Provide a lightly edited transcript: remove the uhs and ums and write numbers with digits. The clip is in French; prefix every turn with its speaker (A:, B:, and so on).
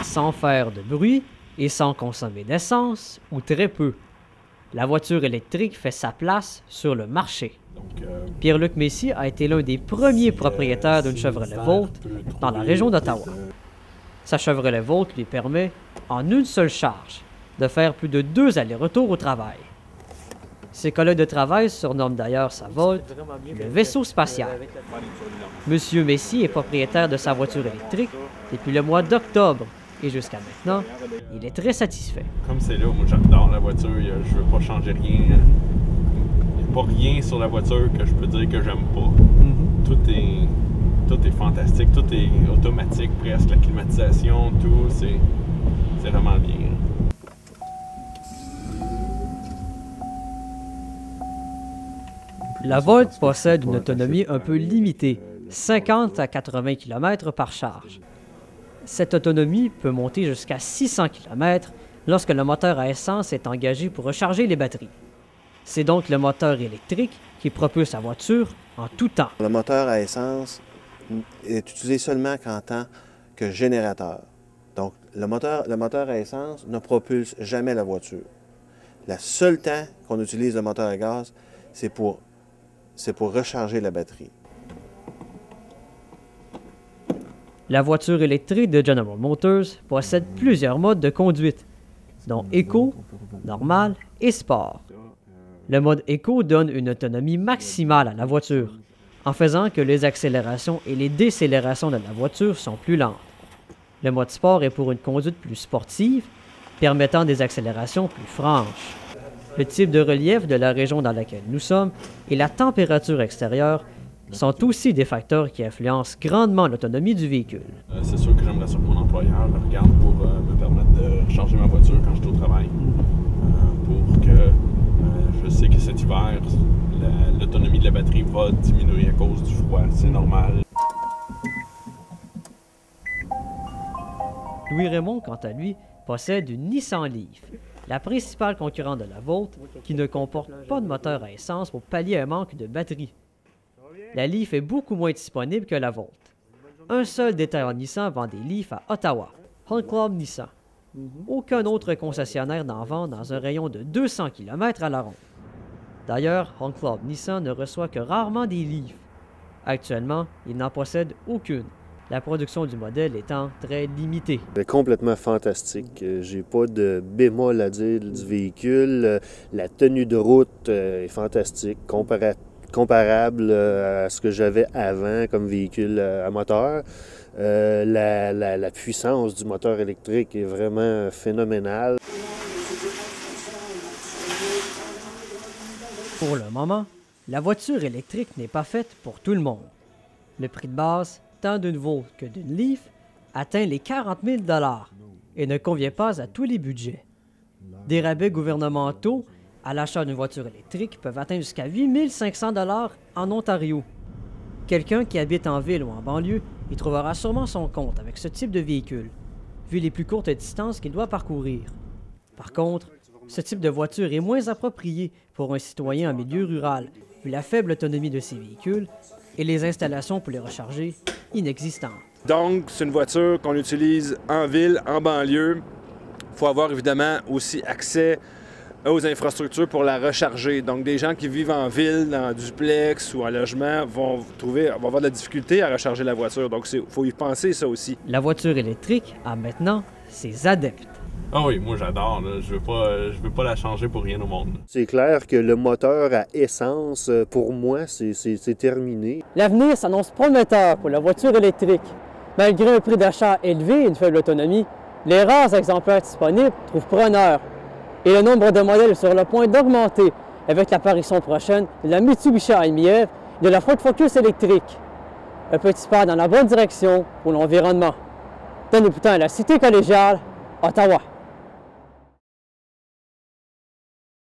A: sans faire de bruit et sans consommer d'essence ou très peu. La voiture électrique fait sa place sur le marché. Pierre-Luc Messy a été l'un des premiers propriétaires d'une Chevrolet Volt dans la région d'Ottawa. Sa Chevrolet Volt lui permet, en une seule charge, de faire plus de 2 allers-retours au travail. Ses collègues de travail surnomment d'ailleurs sa Volt le vaisseau spatial. Monsieur Messy est propriétaire de sa voiture électrique depuis le mois d'octobre et jusqu'à maintenant, il est très satisfait.
B: Comme c'est là, moi j'adore la voiture, je veux pas changer rien. Il n'y a pas rien sur la voiture que je peux dire que j'aime pas. Tout est fantastique, tout est automatique presque, la climatisation, tout, c'est vraiment bien.
A: La Volt possède une autonomie un peu limitée, 50 à 80 km par charge. Cette autonomie peut monter jusqu'à 600 km lorsque le moteur à essence est engagé pour recharger les batteries. C'est donc le moteur électrique qui propulse la voiture en tout temps.
C: Le moteur à essence est utilisé seulement en tant que générateur. Donc, le moteur à essence ne propulse jamais la voiture. Le seul temps qu'on utilise le moteur à gaz, c'est pour recharger la batterie.
A: La voiture électrique de General Motors possède plusieurs modes de conduite, dont Eco, Normal et Sport. Le mode Eco donne une autonomie maximale à la voiture, en faisant que les accélérations et les décélérations de la voiture sont plus lentes. Le mode Sport est pour une conduite plus sportive, permettant des accélérations plus franches. Le type de relief de la région dans laquelle nous sommes et la température extérieure sont aussi des facteurs qui influencent grandement l'autonomie du véhicule.
B: C'est sûr que j'aimerais ça que mon employeur le regarde pour me permettre de recharger ma voiture quand je suis au travail. Pour que je sais que cet hiver, l'autonomie de la batterie va diminuer à cause du froid. C'est normal.
A: Louis-Raymond, quant à lui, possède une Nissan Leaf, la principale concurrente de la Volt, qui ne comporte pas de moteur à essence pour pallier un manque de batterie. La Leaf est beaucoup moins disponible que la Volt. Un seul détaillant Nissan vend des Leaf à Ottawa, Hunt Club Nissan. Aucun autre concessionnaire n'en vend dans un rayon de 200 km à la ronde. D'ailleurs, Hunt Club Nissan ne reçoit que rarement des Leaf. Actuellement, il n'en possède aucune, la production du modèle étant très limitée.
D: C'est complètement fantastique. J'ai pas de bémol à dire du véhicule. La tenue de route est fantastique, comparable à ce que j'avais avant comme véhicule à moteur. La puissance du moteur électrique est vraiment phénoménale.
A: Pour le moment, la voiture électrique n'est pas faite pour tout le monde. Le prix de base, tant d'une Volt que d'une Leaf, atteint les 40 000 $ et ne convient pas à tous les budgets. Des rabais gouvernementaux à l'achat d'une voiture électrique peuvent atteindre jusqu'à 8 500 $ en Ontario. Quelqu'un qui habite en ville ou en banlieue y trouvera sûrement son compte avec ce type de véhicule, vu les plus courtes distances qu'il doit parcourir. Par contre, ce type de voiture est moins approprié pour un citoyen en milieu rural, vu la faible autonomie de ces véhicules et les installations pour les recharger inexistantes.
E: Donc, c'est une voiture qu'on utilise en ville, en banlieue. Il faut avoir évidemment aussi accès aux infrastructures pour la recharger. Donc, des gens qui vivent en ville, en duplex ou en logement vont avoir de la difficulté à recharger la voiture. Donc, il faut y penser ça aussi.
A: La voiture électrique a maintenant ses adeptes.
B: Ah oui, moi j'adore. Je veux pas la changer pour rien au monde.
D: C'est clair que le moteur à essence, pour moi, c'est terminé.
A: L'avenir s'annonce prometteur pour la voiture électrique. Malgré un prix d'achat élevé et une faible autonomie, les rares exemplaires disponibles trouvent preneur. Et le nombre de modèles est sur le point d'augmenter avec l'apparition prochaine de la Mitsubishi AMF et de la Ford Focus électrique. Un petit pas dans la bonne direction pour l'environnement. Tony Poutin à la Cité collégiale, Ottawa.